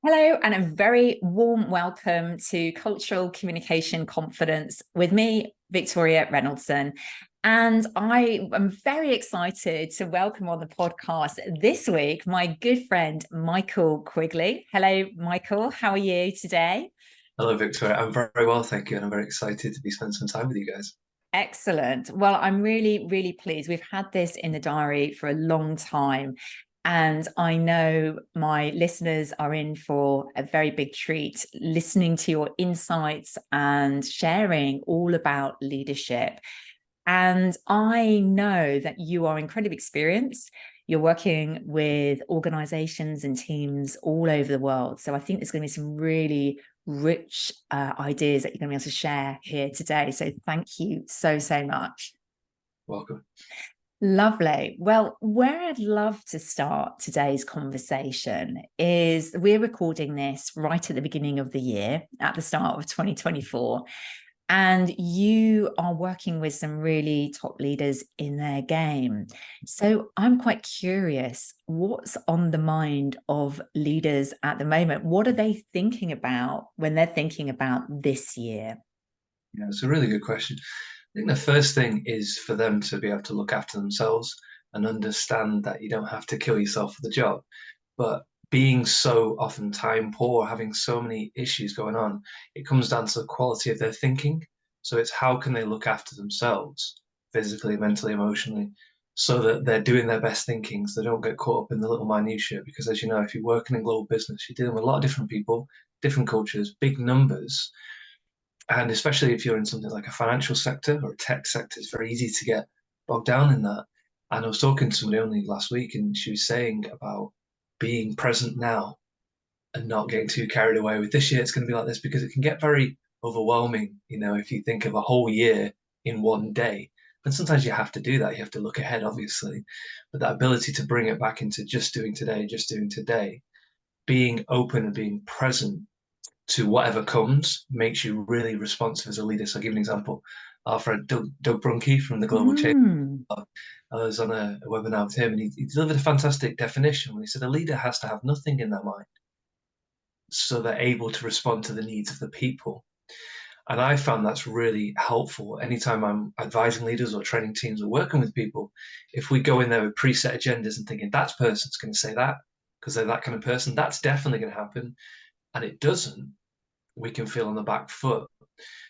Hello, and a very warm welcome to Cultural Communication Confidence with me, Victoria Reynoldson. And I am very excited to welcome on the podcast this week my good friend, Michael Quigley. Hello, Michael. How are you today? Hello, Victoria. I'm very well, thank you. And I'm very excited to be spending some time with you guys. Excellent. Well, I'm really, really pleased. We've had this in the diary for a long time. And I know my listeners are in for a very big treat listening to your insights and sharing all about leadership. And I know that you are incredibly experienced. You're working with organizations and teams all over the world. So I think there's going to be some really rich ideas that you're going to be able to share here today. So thank you so, so much. Welcome. Lovely. Well, where I'd love to start today's conversation is we're recording this right at the beginning of the year, at the start of 2024. And you are working with some really top leaders in their game. So I'm quite curious, what's on the mind of leaders at the moment? What are they thinking about when they're thinking about this year? Yeah, it's a really good question. I think the first thing is for them to be able to look after themselves and understand that you don't have to kill yourself for the job. But being so often time poor, having so many issues going on, it comes down to the quality of their thinking. So it's how can they look after themselves physically, mentally, emotionally, so that they're doing their best thinking, so they don't get caught up in the little minutiae. Because as you know, if you're working in global business, you're dealing with a lot of different people, different cultures, big numbers. And especially if you're in something like a financial sector or a tech sector, it's very easy to get bogged down in that. And I was talking to somebody only last week, and she was saying about being present now and not getting too carried away with this year. It's going to be like this because it can get very overwhelming, if you think of a whole year in one day. And sometimes you have to do that. You have to look ahead, obviously. But that ability to bring it back into just doing today, being open and being present to whatever comes makes you really responsive as a leader. So I'll give an example. Our friend Doug Brunke from the Global Change, Mm. I was on a webinar with him, and he delivered a fantastic definition when he said a leader has to have nothing in their mind so they're able to respond to the needs of the people. And I found that's really helpful anytime I'm advising leaders or training teams or working with people. If we go in there with preset agendas and thinking that person's going to say that because they're that kind of person, that's definitely going to happen. And it doesn't, we can feel on the back foot.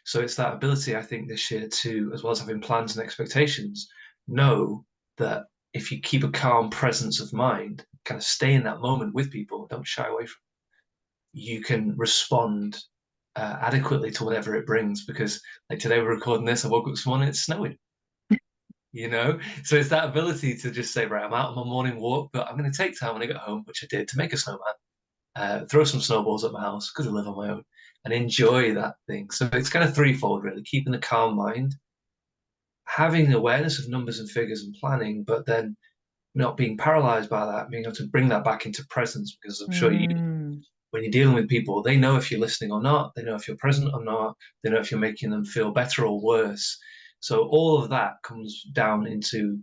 So it's that ability, I think, this year to, as well as having plans and expectations, know that if you keep a calm presence of mind, kind of stay in that moment with people, don't shy away from it, you can respond adequately to whatever it brings. Because like today we're recording this, I woke up this morning, it's snowing. So it's that ability to just say, right, I'm out on my morning walk, but I'm going to take time when I get home, which I did, to make a snowman, throw some snowballs at my house because I live on my own, and enjoy that thing. So it's kind of threefold, really: keeping a calm mind, having awareness of numbers and figures and planning, but then not being paralyzed by that, being able to bring that back into presence. Because I'm sure Mm. when you're dealing with people, they know if you're listening or not, they know if you're present or not, they know if you're making them feel better or worse. So all of that comes down into,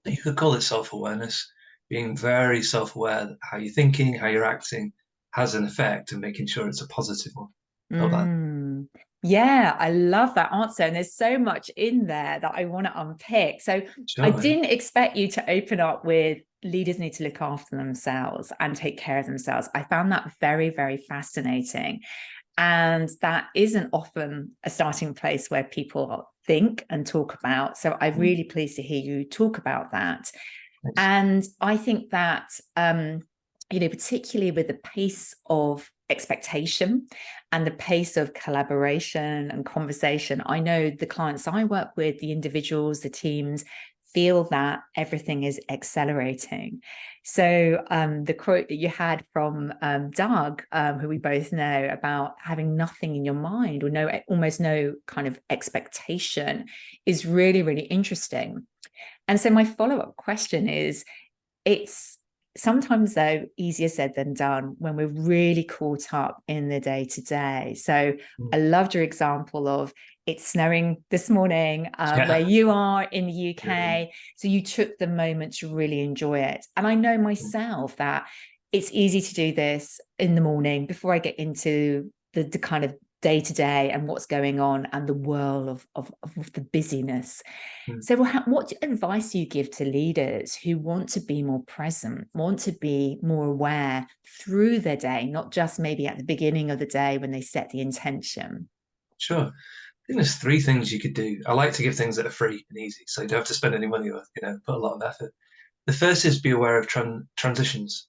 you could call it self-awareness, being very self-aware that how you're thinking, how you're acting has an effect, and making sure it's a positive one. Hope that. Mm. Yeah, I love that answer. And there's so much in there that I want to unpick. So I Sure. Yeah. didn't expect you to open up with leaders need to look after themselves and take care of themselves. I found that very, very fascinating. And that isn't often a starting place where people think and talk about. So I'm really pleased to hear you talk about that. Thanks. And I think that, particularly with the pace of expectation and the pace of collaboration and conversation, I know the clients I work with, the individuals, the teams, feel that everything is accelerating. So the quote that you had from Doug, who we both know, about having nothing in your mind or no, almost no kind of expectation, is really, really interesting. And so my follow-up question is, it's sometimes though easier said than done when we're really caught up in the day to day. So I Mm. loved your example of it's snowing this morning where Yeah. you are in the Yeah. UK. So you took the moment to really enjoy it. And I know myself that it's easy to do this in the morning before I get into the kind of day to day and what's going on and the whirl of the busyness. Mm. So what advice do you give to leaders who want to be more present, want to be more aware through their day, not just maybe at the beginning of the day when they set the intention? Sure. I think there's three things you could do. I like to give things that are free and easy, so you don't have to spend any money or put a lot of effort. The first is be aware of transitions.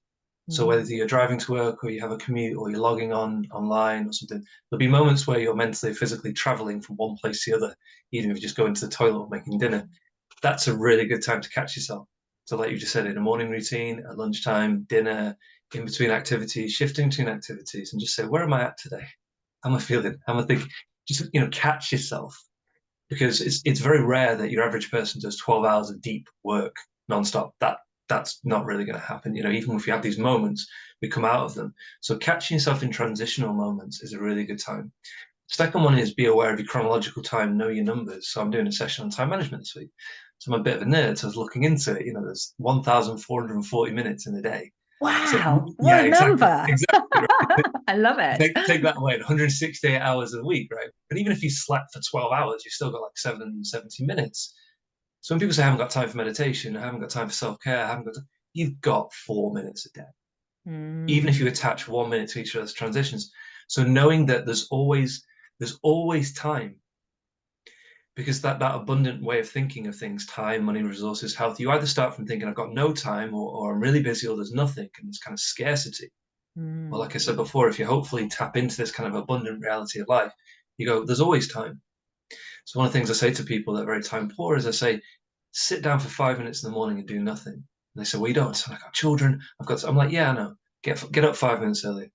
So whether you're driving to work or you have a commute or you're logging on online or something, there'll be moments where you're mentally, physically traveling from one place to the other, even if you just go into the toilet or making dinner. That's a really good time to catch yourself. So like you just said, in a morning routine, at lunchtime, dinner, in between activities, shifting between activities, and just say, where am I at today? How am I feeling? How am I thinking? Just catch yourself, because it's very rare that your average person does 12 hours of deep work nonstop. That's not really going to happen. Even if you have these moments, we come out of them. So catching yourself in transitional moments is a really good time. Second one is be aware of your chronological time, know your numbers. So I'm doing a session on time management this week. So I'm a bit of a nerd. So I was looking into it. There's 1,440 minutes in a day. So Wow, what yeah, a exactly, number. exactly. Right. I love it. Take that away, 168 hours a week, right? But even if you slept for 12 hours, you've still got like 770 minutes. So when people say I haven't got time for meditation, I haven't got time for self-care, I haven't got you've got 4 minutes a day. Even if you attach 1 minute to each of those transitions. So knowing that there's always time, because that abundant way of thinking of things, time, money, resources, health, you either start from thinking I've got no time, or I'm really busy, or there's nothing, and there's kind of scarcity. Well, like I said before, if you hopefully tap into this kind of abundant reality of life, you go, there's always time. So one of the things I say to people that are very time poor is I say, sit down for 5 minutes in the morning and do nothing. And they say, well, you don't. So I've got children. I'm like, yeah, I know. Get up 5 minutes early.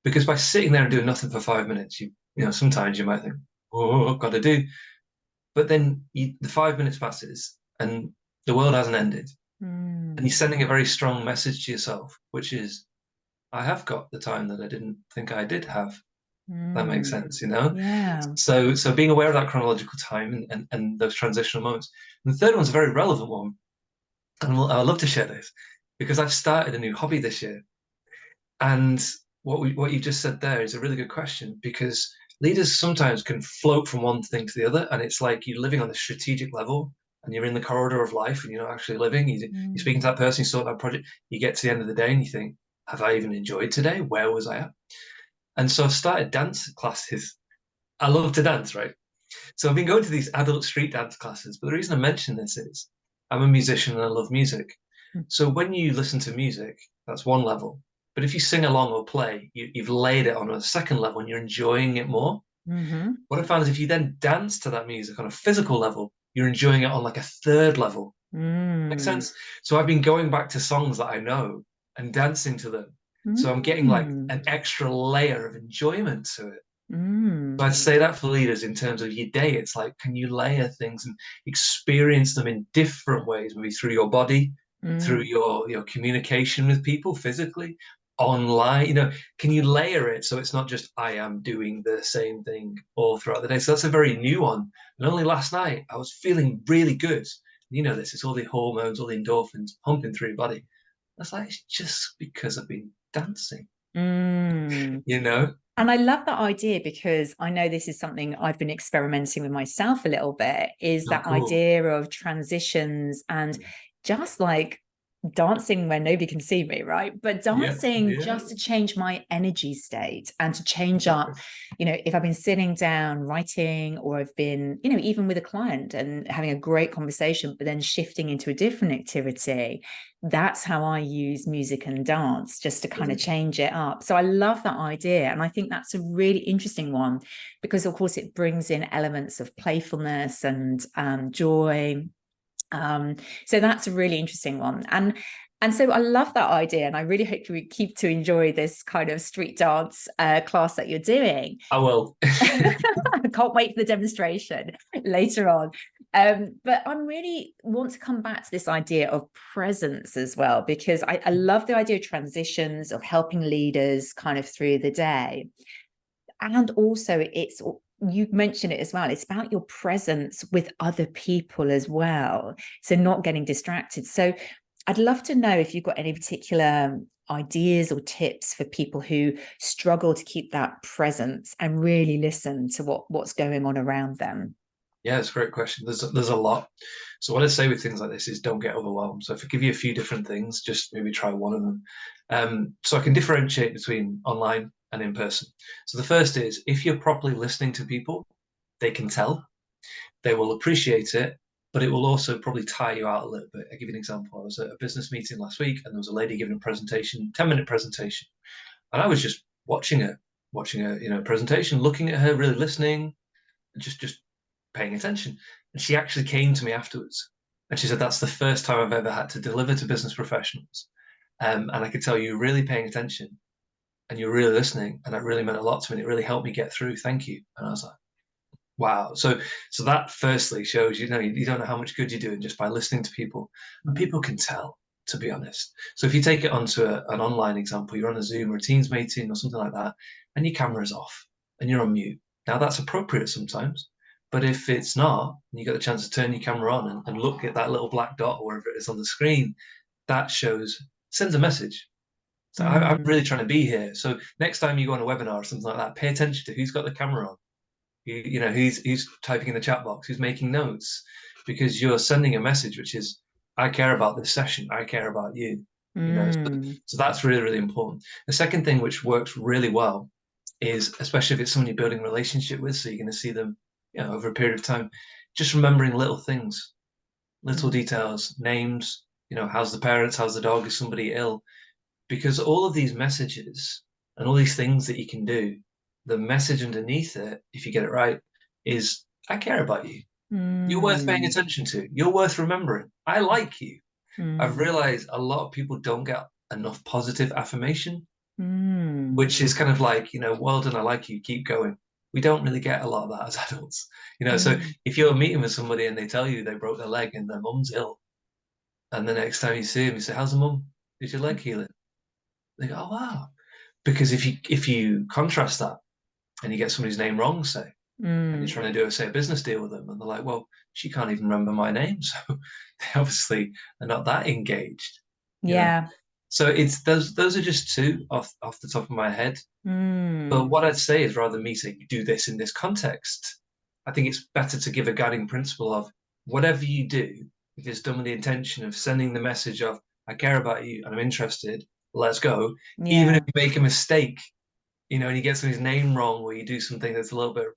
Because by sitting there and doing nothing for 5 minutes, sometimes you might think, oh, I've got to do. But then the 5 minutes passes and the world hasn't ended. And you're sending a very strong message to yourself, which is, I have got the time that I didn't think I did have. That makes sense, Yeah. So being aware of that chronological time and those transitional moments. And the third one's a very relevant one, and I'd love to share this, because I've started a new hobby this year. And what you just said there is a really good question, because leaders sometimes can float from one thing to the other, and it's like you're living on a strategic level, and you're in the corridor of life, and you're not actually living. You're speaking to that person, you sort that project, you get to the end of the day, and you think, have I even enjoyed today? Where was I at? And so I've started dance classes. I love to dance, right? So I've been going to these adult street dance classes. But the reason I mention this is I'm a musician and I love music. So when you listen to music, that's one level. But if you sing along or play, you've laid it on a second level and you're enjoying it more. What I found is if you then dance to that music on a physical level, you're enjoying it on like a third level. Makes sense? So I've been going back to songs that I know and dancing to them. So I'm getting like an extra layer of enjoyment to it. So I'd say that for leaders in terms of your day, it's like, can you layer things and experience them in different ways, maybe through your body, through your communication with people physically, online, can you layer it so it's not just I am doing the same thing all throughout the day? So that's a very new one. And only last night I was feeling really good. This, it's all the hormones, all the endorphins pumping through your body. That's like, it's just because I've been dancing, And I love that idea, because I know this is something I've been experimenting with myself a little bit, is Oh, that cool. idea of transitions and just like dancing where nobody can see me, right? But dancing just to change my energy state and to change up, if I've been sitting down writing, or I've been, even with a client and having a great conversation, but then shifting into a different activity. That's how I use music and dance, just to kind of change it up. So I love that idea. And I think that's a really interesting one, because of course it brings in elements of playfulness and joy. So that's a really interesting one. And so I love that idea. And I really hope you keep to enjoy this kind of street dance class that you're doing. I will. I can't wait for the demonstration later on. But I really want to come back to this idea of presence as well, because I love the idea of transitions, of helping leaders kind of through the day. And also you mentioned it as well, it's about your presence with other people as well. So not getting distracted. So I'd love to know if you've got any particular ideas or tips for people who struggle to keep that presence and really listen to what's going on around them. Yeah, it's a great question. There's a lot. So what I say with things like this is don't get overwhelmed. So if I give you a few different things, just maybe try one of them. So I can differentiate between online and in person. So the first is if you're properly listening to people, they can tell, they will appreciate it, but it will also probably tire you out a little bit. I'll give you an example. I was at a business meeting last week and there was a lady giving a presentation, 10-minute presentation. And I was just watching her, presentation, looking at her, really listening, just paying attention. And she actually came to me afterwards and she said, that's the first time I've ever had to deliver to business professionals. And I could tell you're really paying attention and you're really listening. And that really meant a lot to me. It really helped me get through. Thank you. And I was like, wow. So that firstly shows, you don't know how much good you're doing just by listening to people. And people can tell, to be honest. So if you take it onto an online example, you're on a Zoom or a Teams meeting or something like that, and your camera's off and you're on mute. Now that's appropriate sometimes. But if it's not, and you get the chance to turn your camera on and look at that little black dot or wherever it is on the screen, that sends a message. So I'm Mm, really trying to be here. So next time you go on a webinar or something like that, pay attention to who's got the camera on, who's typing in the chat box, who's making notes, because you're sending a message which is, I care about this session, I care about you. mm, So that's really, really important. The second thing which works really well is, especially if it's someone you're building a relationship with, so you're going to see them, over a period of time, just remembering little things, little mm, details, names, how's the parents, how's the dog, is somebody ill? Because all of these messages and all these things that you can do, the message underneath it, if you get it right, is I care about you. You're worth paying mm, attention to. You're worth remembering. I like you. I've mm, realized a lot of people don't get enough positive affirmation, mm, which is kind of like, well done, I like you, keep going. We don't really get a lot of that as adults. So mm, if you're meeting with somebody and they tell you they broke their leg and their mum's ill, and the next time you see them, you say, how's the mum? Is your leg healing? They go, oh wow. Because if you contrast that and you get somebody's name wrong, say, and you're mm. trying to do a business deal with them, and they're like, well, she can't even remember my name, so they obviously are not that engaged, you know. Yeah. So it's those are just two off the top of my head. But Mm, what I'd say is rather than me saying do this in this context, I think it's better to give a guiding principle of whatever you do, if it's done with the intention of sending the message of I care about you and I'm interested, let's go. Even if yeah. you make a mistake, and you get somebody's name wrong or you do something that's a little bit,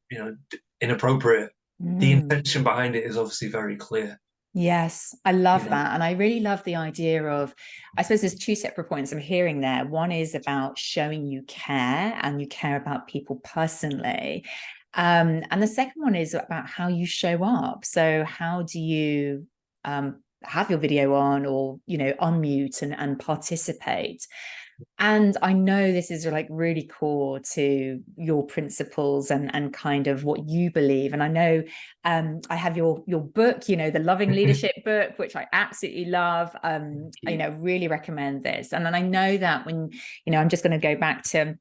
inappropriate, the Mm. intention behind it is obviously very clear. Yes, I You love know, that. And I really love the idea of, I suppose there's two separate points I'm hearing there. One is about showing you care and you care about people personally. And the second one is about how you show up. So how do you have your video on or, unmute and participate? And I know this is like really core to your principles and kind of what you believe. And I know I have your book, the Loving Leadership book, which I absolutely love. Really recommend this. And then I know that when, I'm just going to go back to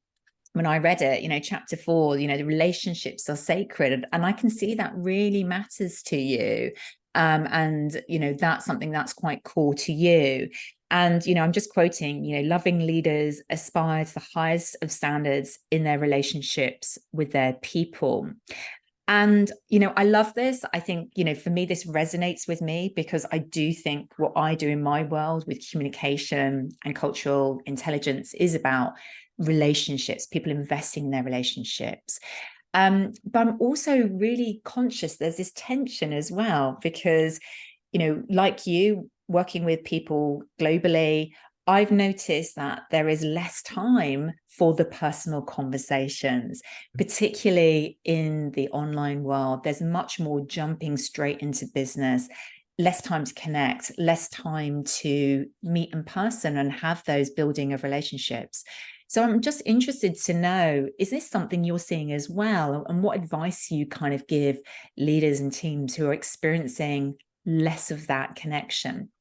when I read it, chapter 4, the relationships are sacred. And I can see that really matters to you. And that's something that's quite core to you. And I'm just quoting, loving leaders aspire to the highest of standards in their relationships with their people. And I love this. I think for me this resonates with me because I do think what I do in my world with communication and cultural intelligence is about relationships, people investing in their relationships. But I'm also really conscious there's this tension as well because like you working with people globally, I've noticed that there is less time for the personal conversations, particularly in the online world. There's much more jumping straight into business, less time to connect, less time to meet in person and have those building of relationships. So I'm just interested to know, is this something you're seeing as well? And what advice you kind of give leaders and teams who are experiencing less of that connection?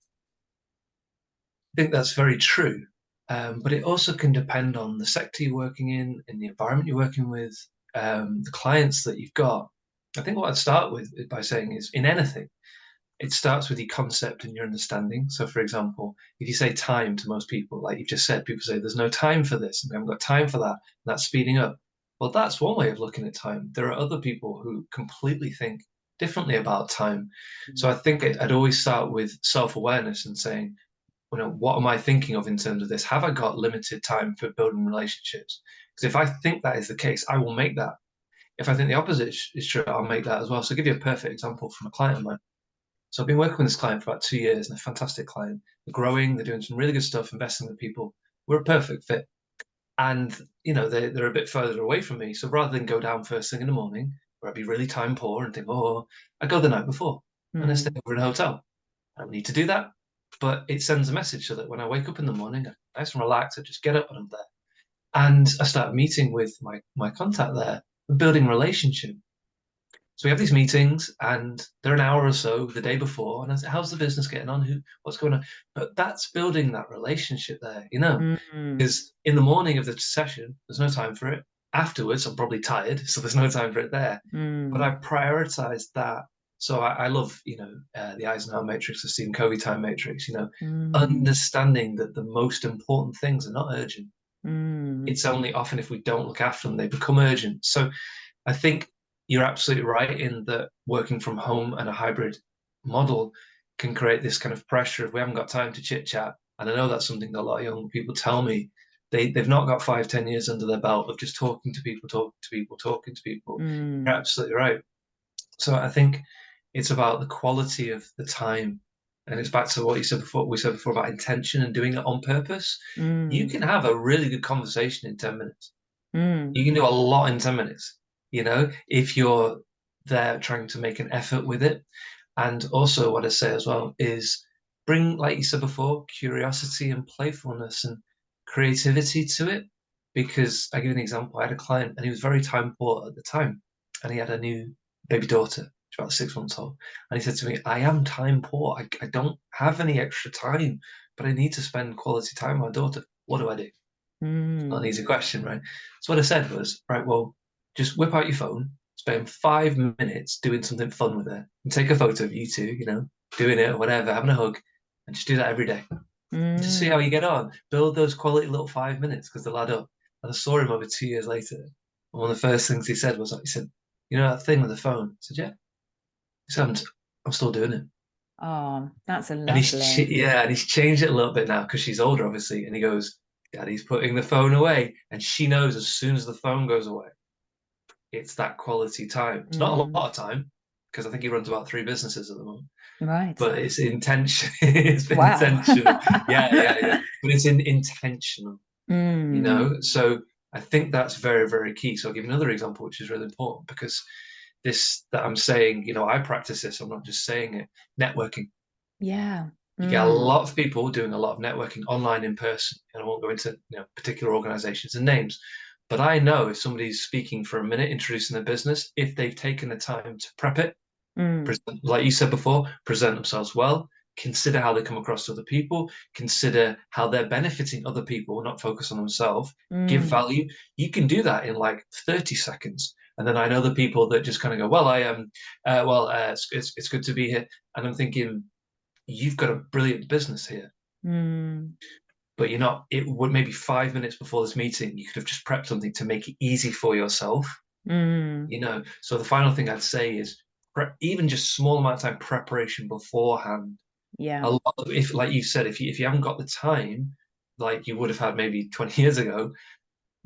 I think that's very true. But it also can depend on the sector you're working in the environment you're working with, the clients that you've got. I think what I'd start with by saying is in anything, it starts with your concept and your understanding. So, for example, if you say time to most people, like you've just said, people say there's no time for this and we haven't got time for that, and that's speeding up. Well, that's one way of looking at time. There are other people who completely think differently about time. So I think I'd always start with self-awareness and saying, what am I thinking of in terms of this? Have I got limited time for building relationships? Because if I think that is the case, I will make that. If I think the opposite is true, I'll make that as well. So I'll give you a perfect example from a client of mine. So I've been working with this client for about 2 years, and a fantastic client. They're growing, they're doing some really good stuff, investing with people. We're a perfect fit. And they're a bit further away from me. So rather than go down first thing in the morning, where I'd be really time poor and think, oh, I go the night before and I stay over in a hotel. I don't need to do that, but it sends a message so that when I wake up in the morning, I'm nice and relaxed, I just get up and I'm there. And I start meeting with my contact there, building relationship. So we have these meetings, and they're an hour or so the day before, and I say, "How's the business getting on? What's going on?" But that's building that relationship there, because in the morning of the session, there's no time for it. Afterwards, I'm probably tired, so there's no time for it there. But I prioritized that. So I love, the Eisenhower matrix, the Stephen Covey time matrix. Understanding that the most important things are not urgent. It's only often if we don't look after them, they become urgent. So I think you're absolutely right in that working from home and a hybrid model can create this kind of pressure of we haven't got time to chit chat. And I know that's something that a lot of young people tell me. They've not got 5, 10 years under their belt of just talking to people, talking to people, talking to people. You're absolutely right. So I think it's about the quality of the time. And it's back to what we said before about intention and doing it on purpose. You can have a really good conversation in 10 minutes. You can do a lot in 10 minutes, if you're there trying to make an effort with it. And also what I say as well is bring, like you said before, curiosity and playfulness and creativity to it. Because I give you an example. I had a client and he was very time poor at the time, and he had a new baby daughter. She's about 6 months old. And he said to me, I am time poor. I don't have any extra time, but I need to spend quality time with my daughter. What do I do? Not an easy question, right? So what I said was, right, well, just whip out your phone, spend 5 minutes doing something fun with it, and take a photo of you two, doing it or whatever, having a hug, and just do that every day. Just see how you get on. Build those quality little 5 minutes because they'll add up. And I saw him over 2 years later. And one of the first things he said was, he said, that thing with the phone? I said, yeah. He said, I'm still doing it. Oh, that's a And lovely. and he's changed it a little bit now because she's older, obviously. And he goes, Daddy's putting the phone away. And she knows as soon as the phone goes away, it's that quality time. It's not a lot of time because I think he runs about 3 businesses at the moment. Right. But it's intention. It's Wow. intentional. Yeah. But it's intentional. So I think that's very, very key. So I'll give you another example, which is really important because this that I'm saying, I practice this. I'm not just saying it. Networking. Yeah. You get a lot of people doing a lot of networking online, in person, and I won't go into particular organizations and names, but I know if somebody's speaking for a minute, introducing their business, if they've taken the time to prep it, present, like you said before, present themselves well, consider how they come across to other people, consider how they're benefiting other people, not focus on themselves, give value. You can do that in like 30 seconds. And then I know the people that just kind of go, well, I am, it's good to be here. And I'm thinking, you've got a brilliant business here. But you're not, it would maybe 5 minutes before this meeting, you could have just prepped something to make it easy for yourself. So the final thing I'd say is even just small amount of time preparation beforehand. Yeah. A lot of, if, like you said, if you haven't got the time, like you would have had maybe 20 years ago,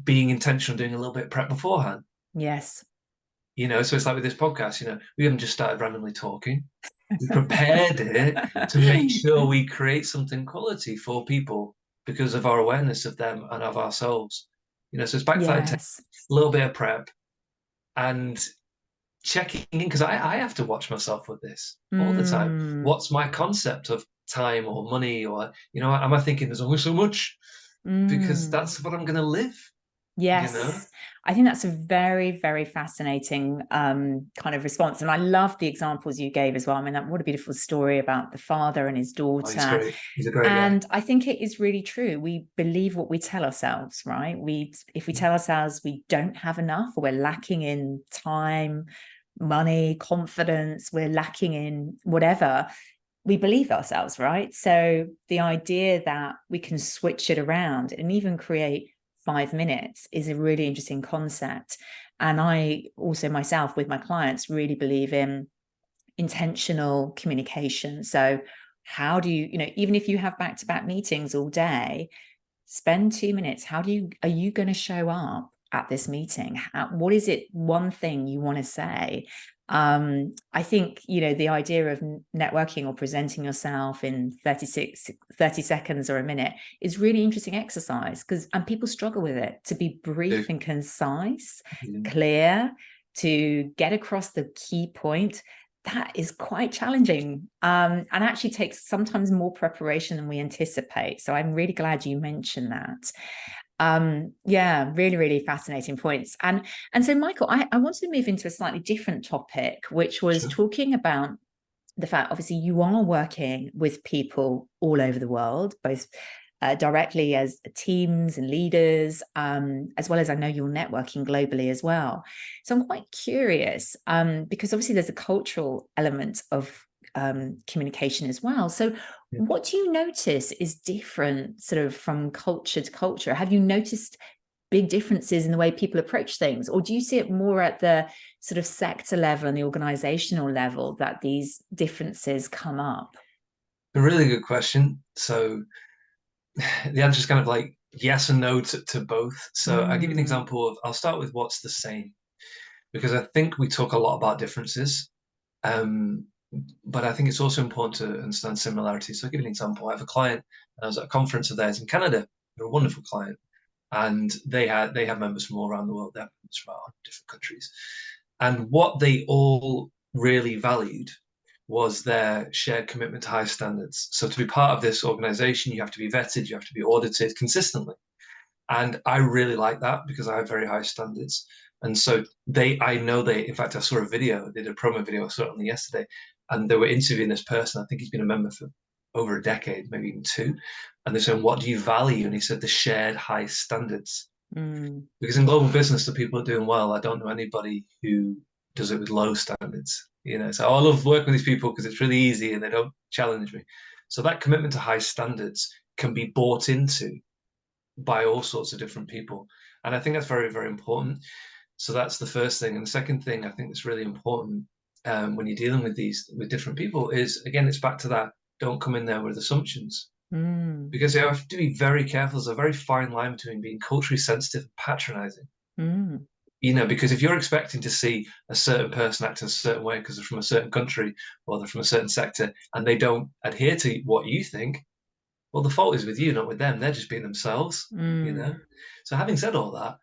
being intentional, doing a little bit of prep beforehand. Yes. So it's like with this podcast, we haven't just started randomly talking. We prepared it to make sure we create something quality for people because of our awareness of them and of ourselves. So it's back to that Yes. a little bit of prep and checking in because I have to watch myself with this all the time. What's my concept of time or money, or am I thinking there's only so much because that's what I'm going to live? Yes. I think that's a very, very fascinating kind of response. And I love the examples you gave as well. I mean, what a beautiful story about the father and his daughter. He's great. He's a great and guy. I think it is really true. We believe what we tell ourselves, right? If we tell ourselves we don't have enough, or we're lacking in time, money, confidence, we're lacking in whatever, we believe ourselves, right? So the idea that we can switch it around and even create 5 minutes is a really interesting concept. And I also myself with my clients really believe in intentional communication. So how do you, even if you have back-to-back meetings all day, spend 2 minutes. Are you going to show up at this meeting? What is it, one thing you want to say? I think, the idea of networking or presenting yourself in 30 seconds or a minute is really interesting exercise, and people struggle with it, to be brief and concise, clear, to get across the key point. That is quite challenging, and actually takes sometimes more preparation than we anticipate. So I'm really glad you mentioned that. Yeah, really, really fascinating points. And so, Michael, I wanted to move into a slightly different topic, which was talking about the fact, obviously, you are working with people all over the world, both directly as teams and leaders, as well as I know you're networking globally as well. So I'm quite curious, because obviously there's a cultural element of communication as well. So what do you notice is different sort of from culture to culture? Have you noticed big differences in the way people approach things, or do you see it more at the sort of sector level and the organizational level that these differences come up? A really good question. So the answer is kind of like yes and no to both. So I'll give you an example of, I'll start with what's the same, because I think we talk a lot about differences, but I think it's also important to understand similarities. So I'll give you an example. I have a client, and I was at a conference of theirs in Canada. They're a wonderful client, and they have members from all around the world. They have members from 100 different countries, and what they all really valued was their shared commitment to high standards. So to be part of this organization, you have to be vetted, you have to be audited consistently. And I really like that because I have very high standards. And so in fact, I saw a video, they did a promo video, I saw it only yesterday, and they were interviewing this person. I think he's been a member for over a decade, maybe even two. And they said, what do you value? And he said, the shared high standards. Because in global business, the people are doing well. I don't know anybody who does it with low standards. So I love working with these people because it's really easy and they don't challenge me. So that commitment to high standards can be bought into by all sorts of different people. And I think that's very, very important. So that's the first thing. And the second thing I think that's really important when you're dealing with different people is, again, it's back to that, don't come in there with assumptions. Because you have to be very careful. There's a very fine line between being culturally sensitive and patronizing. Because if you're expecting to see a certain person act in a certain way because they're from a certain country or they're from a certain sector and they don't adhere to what you think, well, the fault is with you, not with them. They're just being themselves. So having said all that,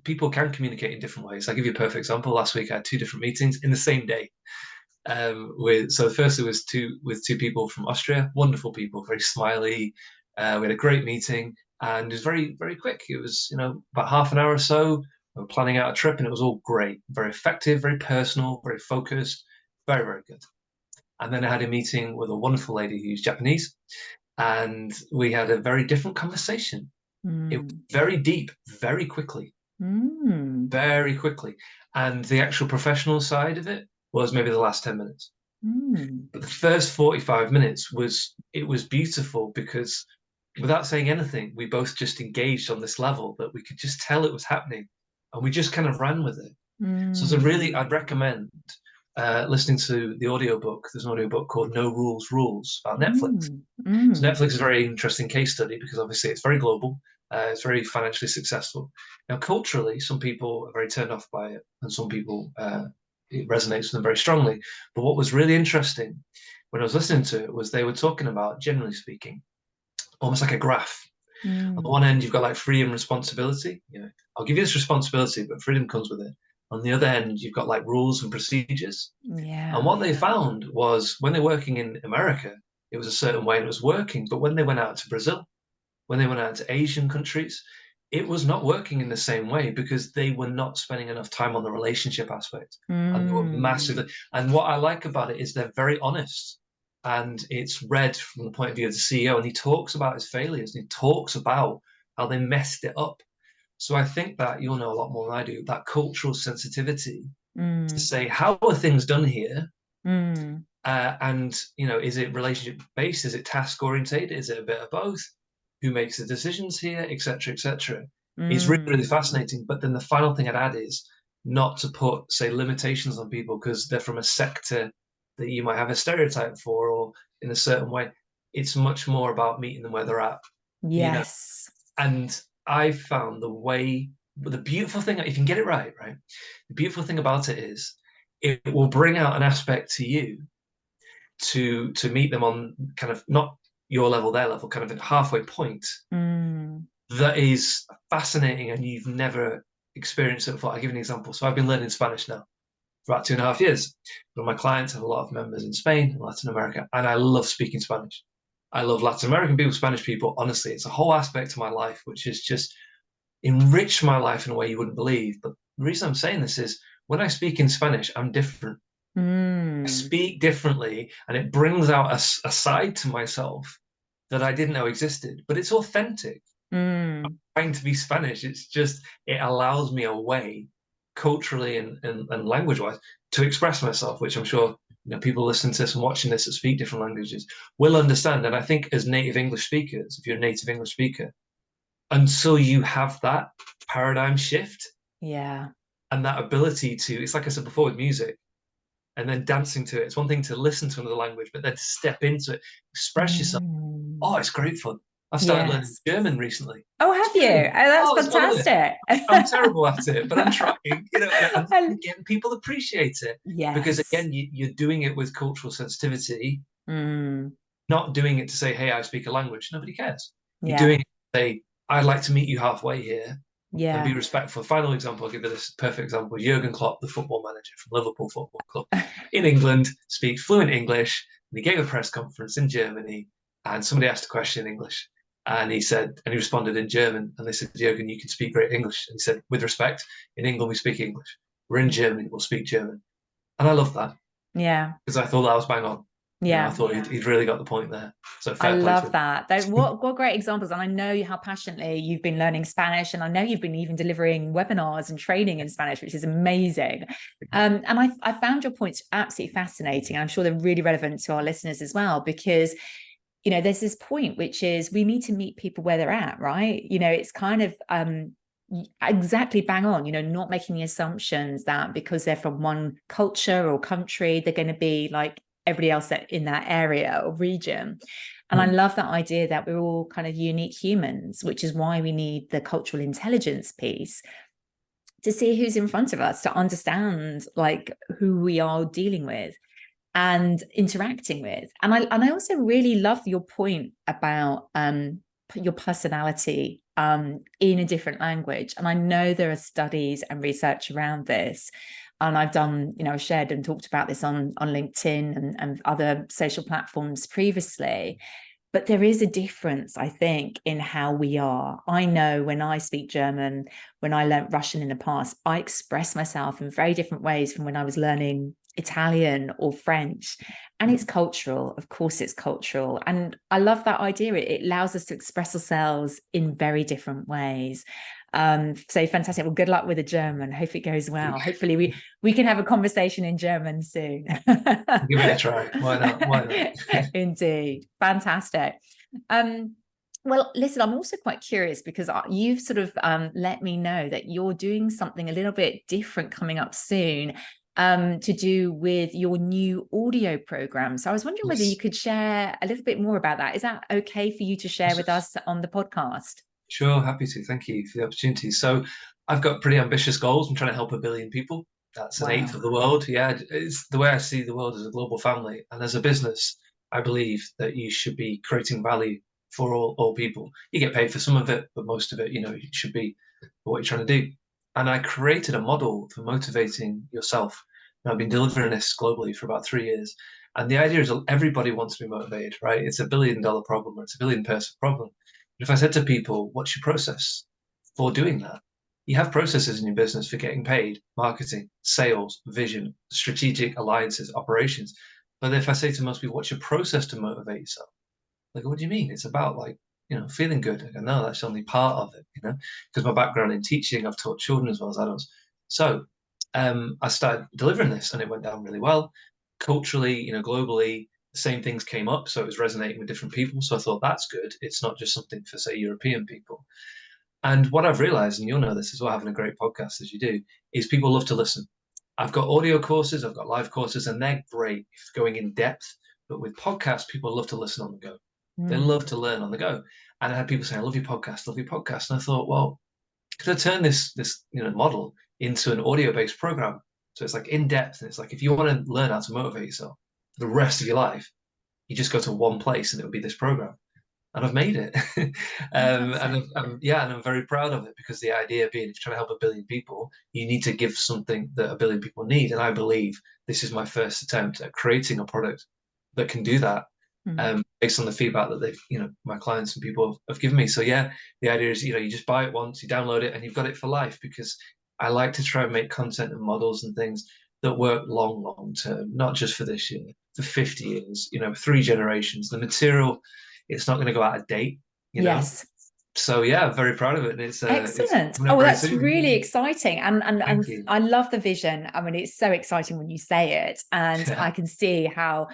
people can communicate in different ways. I'll give you a perfect example. Last week I had 2 different meetings in the same day. So firstly was with two people from Austria, wonderful people, very smiley. We had a great meeting, and it was very, very quick. It was about half an hour or so. We were planning out a trip, and it was all great, very effective, very personal, very focused, very, very good. And then I had a meeting with a wonderful lady who's Japanese, and we had a very different conversation. It was very deep, very quickly, very quickly, and the actual professional side of it was maybe the last 10 minutes. But the first 45 minutes was beautiful because without saying anything, we both just engaged on this level that we could just tell it was happening, and we just kind of ran with it. So I'd recommend listening to the audiobook. There's an audiobook called No Rules Rules about Netflix. So Netflix is a very interesting case study because obviously it's very global. It's very financially successful. Now, culturally, some people are very turned off by it, and some people it resonates with them very strongly. But what was really interesting when I was listening to it was they were talking about, generally speaking, almost like a graph. On the one end, you've got like freedom and responsibility. I'll give you this responsibility, but freedom comes with it. On the other end, you've got like rules and procedures. And what they found was when they're working in America, it was a certain way and it was working. But when they went out to Brazil, when they went out to Asian countries, it was not working in the same way because they were not spending enough time on the relationship aspect. And they were massively. And what I like about it is they're very honest. And it's read from the point of view of the CEO, and he talks about his failures and he talks about how they messed it up. So I think that you'll know a lot more than I do, that cultural sensitivity to say, how are things done here? And, you know, is it relationship based? Is it task orientated? Is it a bit of both? Who makes the decisions here, etc., etc.? It's really, really Mm. fascinating. But then the final thing I'd add is not to put, say, limitations on people because they're from a sector that you might have a stereotype for or in a certain way. It's much more about meeting them where they're at, you know. Yes. And I found the beautiful thing, if you can get it right, right? The beautiful thing about it is it will bring out an aspect to you to meet them on kind of not your level, their level, kind of a halfway point Mm. that is fascinating and you've never experienced it before. I'll give you an example. So I've been learning Spanish now for about 2.5 years. But my clients have a lot of members in Spain and Latin America, and I love speaking Spanish. I love Latin American people, Spanish people. Honestly, it's a whole aspect of my life which has just enriched my life in a way you wouldn't believe. But the reason I'm saying this is when I speak in Spanish, I'm different. I Mm. speak differently, and it brings out a side to myself that I didn't know existed. But it's authentic. Mm. Trying to be Spanish, it's just it allows me a way, culturally and language wise, to express myself, which I'm sure people listening to this and watching this that speak different languages will understand. And I think as native English speakers, if you're a native English speaker, until you have that paradigm shift Yeah. and that ability to, it's like I said before with music and then dancing to it. It's one thing to listen to another language, but then to step into it, express yourself. Mm. Oh, it's great fun. I've started learning Yes. German recently. Oh, It's have you? brilliant. Oh, that's Oh, I love it. fantastic. I'm terrible at it, but I'm trying, and I- again, people appreciate it because yes. again, you're doing it with cultural sensitivity, Mm. not doing it to say, hey, I speak a language. Nobody cares. You're Yeah. doing it to say, I'd like to meet you halfway here and be Yeah. respectful. Final example, I'll give you this perfect example. Jurgen Klopp, the football manager from Liverpool Football Club in England, speaks fluent English. And he gave a press conference in Germany, and somebody asked a question in English. And he said, and he responded in German. And they said, Jurgen, you can speak great English. And he said, with respect, in England, we speak English. We're in Germany, we'll speak German. And I love that Yeah. because I thought that was bang on. I Yeah. thought he'd really got the point there. So I fair play to love him. that. What great examples. And I know how passionately you've been learning Spanish, and I know you've been even delivering webinars and training in Spanish, which is amazing. And I found your points absolutely fascinating. I'm sure they're really relevant to our listeners as well, because there's this point which is we need to meet people where they're at, right? It's kind of exactly bang on, not making the assumptions that because they're from one culture or country, they're going to be like everybody else that in that area or region. And I love that idea that we're all kind of unique humans, which is why we need the cultural intelligence piece to see who's in front of us, to understand like who we are dealing with and interacting with. And I also really love your point about your personality in a different language. And I know there are studies and research around this. And I've done, shared and talked about this on LinkedIn and other social platforms previously. But there is a difference, I think, in how we are. I know when I speak German, when I learnt Russian in the past, I express myself in very different ways from when I was learning Italian or French. And it's cultural. Of course, it's cultural. And I love that idea. It allows us to express ourselves in very different ways. So fantastic. Well, good luck with the German. Hope it goes well. Hopefully we can have a conversation in German soon. Give it a try. Why not? Why not? Indeed. Fantastic. Well, listen, I'm also quite curious because you've sort of let me know that you're doing something a little bit different coming up soon to do with your new audio program. So I was wondering whether you could share a little bit more about that. Is that okay for you to share with us on the podcast? Sure, happy to. Thank you for the opportunity. So, I've got pretty ambitious goals. I'm trying to help 1 billion people. That's an eighth Wow. of the world. Yeah, it's the way I see the world as a global family. And as a business, I believe that you should be creating value for all people. You get paid for some of it, but most of it, it should be for what you're trying to do. And I created a model for motivating yourself. And I've been delivering this globally for about 3 years. And the idea is that everybody wants to be motivated, right? It's $1 billion problem, or it's $1 billion-person problem. But if I said to people, what's your process for doing that? You have processes in your business for getting paid, marketing, sales, vision, strategic alliances, operations. But if I say to most people, what's your process to motivate yourself? Like, what do you mean? It's about feeling good. I go, no, that's only part of it, because my background in teaching, I've taught children as well as adults. So I started delivering this and it went down really well. culturally, globally, the same things came up. So it was resonating with different people. So I thought that's good. It's not just something for, say, European people. And what I've realized, and you'll know this as well, having a great podcast as you do, is people love to listen. I've got audio courses, I've got live courses, and they're great if going in depth. But with podcasts, people love to listen on the go. They love to learn on the go. And I had people saying, "I love your podcast, love your podcast." And I thought, well, could I turn this model into an audio-based program? So it's like in depth, and it's like if you want to learn how to motivate yourself for the rest of your life, you just go to one place, and it would be this program. And I've made it. And I'm very proud of it, because the idea being, if you're trying to help a billion people, you need to give something that a billion people need. And I believe this is my first attempt at creating a product that can do that, based on the feedback that they've, my clients and people have given me. So yeah, the idea is, you just buy it once, you download it, and you've got it for life, because I like to try and make content and models and things that work long term, not just for this year, for 50 years, 3 generations. The material, it's not going to go out of date, Yes. So yeah, I'm very proud of it, and it's Excellent. coming out Oh, very that's soon. really exciting. And Thank you. I love the vision. I mean, it's so exciting when you say it, and Yeah, I can see how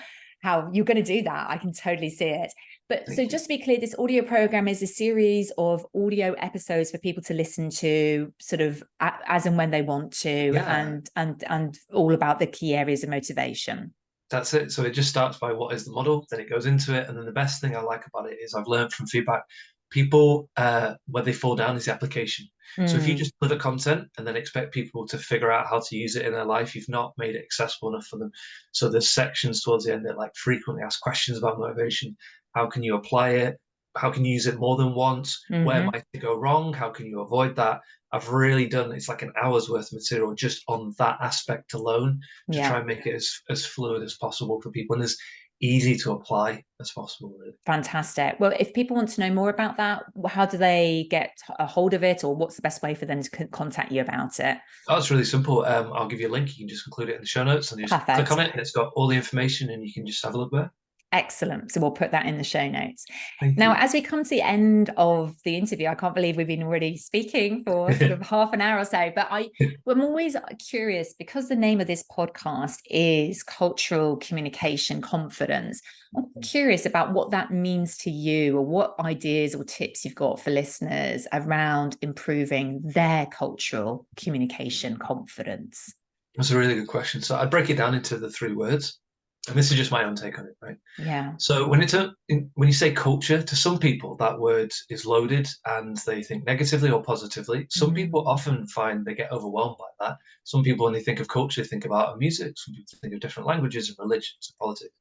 you're going to do that. I can totally see it. But so thank you. just to be clear, this audio program is a series of audio episodes for people to listen to sort of as and when they want to, Yeah, and all about the key areas of motivation. that's it. So it just starts by what is the model, then it goes into it, and then the best thing I like about it is I've learned from feedback. People, where they fall down is the application. So if you just deliver content and then expect people to figure out how to use it in their life, you've not made it accessible enough for them. So there's sections towards the end that like frequently ask questions about motivation. How can you apply it? How can you use it more than once? Where might it go wrong? How can you avoid that? I've really done, it's like an hour's worth of material just on that aspect alone, to try Yeah. and make it as fluid as possible for people and as easy to apply as possible, really. Fantastic. Well, if people want to know more about that, how do they get a hold of it, or what's the best way for them to contact you about it? Oh, it's really simple. I'll give you a link. You can just include it in the show notes and just click Perfect. on it, and it's got all the information, and you can just have a look there. Excellent. So we'll put that in the show notes. Thank Now, you. as we come to the end of the interview, I can't believe we've been already speaking for sort of half an hour or so, but I'm always curious, because the name of this podcast is Cultural Communication Confidence. I'm curious about what that means to you, or what ideas or tips you've got for listeners around improving their cultural communication confidence. That's a really good question. So I'd break it down into the 3 words, and this is just my own take on it, right? Yeah. So when you say culture, to some people that word is loaded and they think negatively or positively. Some people often find they get overwhelmed by that. Some people, when they think of culture, think about music. Some people think of different languages and religions and politics.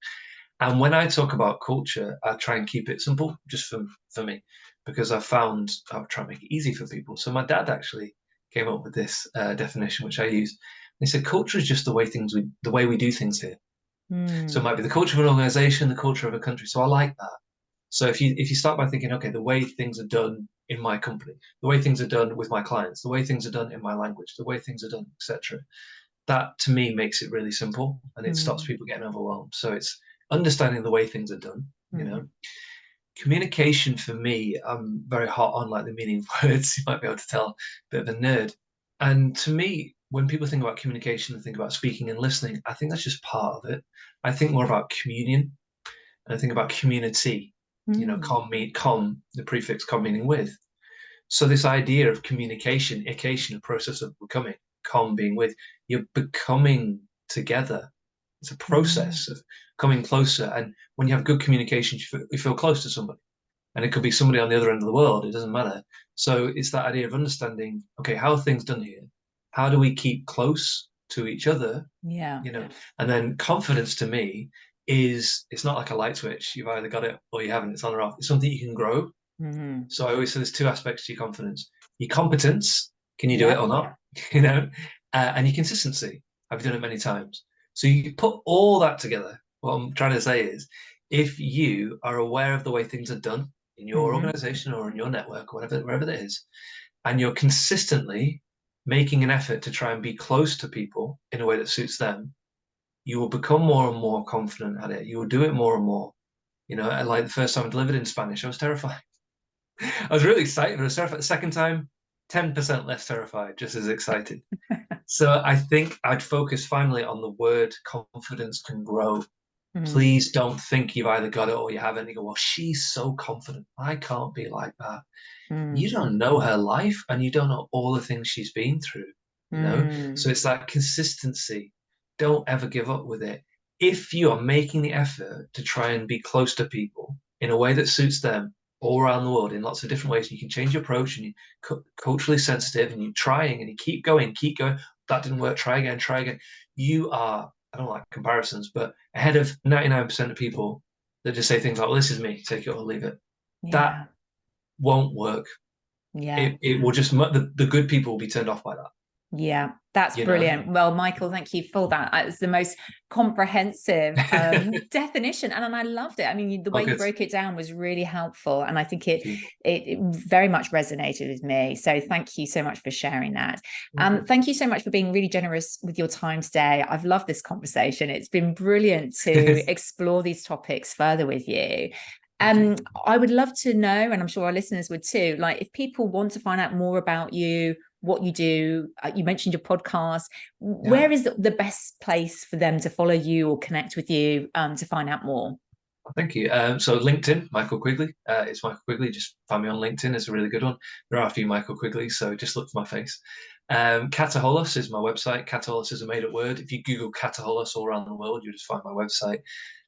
And when I talk about culture, I try and keep it simple, just for me, because I've found I'll try and make it easy for people. So my dad actually came up with this definition, which I use. He said, culture is just the way we do things here. So it might be the culture of an organization, the culture of a country. So I like that. So if you start by thinking, okay, the way things are done in my company, the way things are done with my clients, the way things are done in my language, the way things are done, etc., that to me makes it really simple, and it stops people getting overwhelmed. So it's understanding the way things are done. Communication for me, I'm very hot on like the meaning of words. You might be able to tell, a bit of a nerd. And to me, when people think about communication and think about speaking and listening, I think that's just part of it. I think more about communion, and I think about community. Com, the prefix com meaning with. So this idea of communication, ication, a process of becoming, com being with, you're becoming together. It's a process of coming closer. And when you have good communication, you feel close to somebody. And it could be somebody on the other end of the world. It doesn't matter. So it's that idea of understanding, okay, how are things done here? How do we keep close to each other? Yeah. And then confidence to me is, it's not like a light switch. You've either got it or you haven't. It's on or off. It's something you can grow. So I always say there's 2 aspects to your confidence: your competence, can you do it or not? And your consistency. Have you done it many times? So you put all that together. What I'm trying to say is, if you are aware of the way things are done in your organization or in your network, or wherever it is, and you're consistently making an effort to try and be close to people in a way that suits them, you will become more and more confident at it. You will do it more and more. Like the first time I delivered in Spanish, I was terrified. I was really excited, but I was terrified. The second time, 10% less terrified, just as excited. So I think I'd focus finally on the word confidence can grow. Mm, Please don't think you've either got it or you haven't. You go, well, she's so confident. I can't be like that. You mm, don't know her life and you don't know all the things she's been through, you know? So mm, it's that consistency. Don't ever give up with it. If you are making the effort to try and be close to people in a way that suits them all around the world in lots of different ways, you can change your approach and you're culturally sensitive and you're trying and you keep going. That didn't work. Try again, try again. You are, I don't like comparisons, but ahead of 99% of people that just say things like, well, this is me, take it or leave it. That yeah, won't work. yeah. It will just the good people will be turned off by that. Yeah, that's You know. brilliant. Well, Michael, thank you for that. It's the most comprehensive definition, and I loved it. I mean, the Oh, way you good. broke it down was really helpful, and I think Thank you. it very much resonated with me. So, thank you so much for sharing that. Okay. Thank you so much for being really generous with your time today. I've loved this conversation. It's been brilliant to explore these topics further with you. Thank you. I would love to know, and I'm sure our listeners would too, like if people want to find out more about you, what you do, you mentioned your podcast, Yeah. where is the best place for them to follow you or connect with you to find out more? Thank you. So LinkedIn, Michael Quigley. It's Michael Quigley. Just find me on LinkedIn. It's a really good one. There are a few Michael Quigleys, so just look for my face. Kataholos is my website. Kataholos is a made-up word. If you Google Kataholos all around the world, you'll just find my website.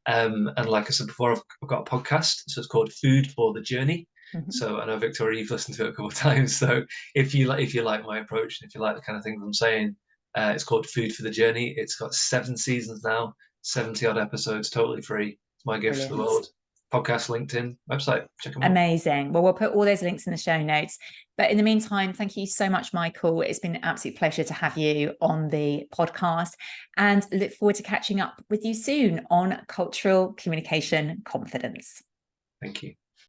And like I said before, I've got a podcast, so it's called Food for the Journey. Mm-hmm. So I know Victoria, you've listened to it a couple of times. So if you like my approach and if you like the kind of things I'm saying, it's called Food for the Journey. It's got 7 seasons now, 70 odd episodes, totally free. It's my gift to the Brilliant. world. Podcast, LinkedIn, website, check them out. Amazing. Well, we'll put all those links in the show notes. But in the meantime, thank you so much, Michael. It's been an absolute pleasure to have you on the podcast and look forward to catching up with you soon on cultural communication confidence. Thank you.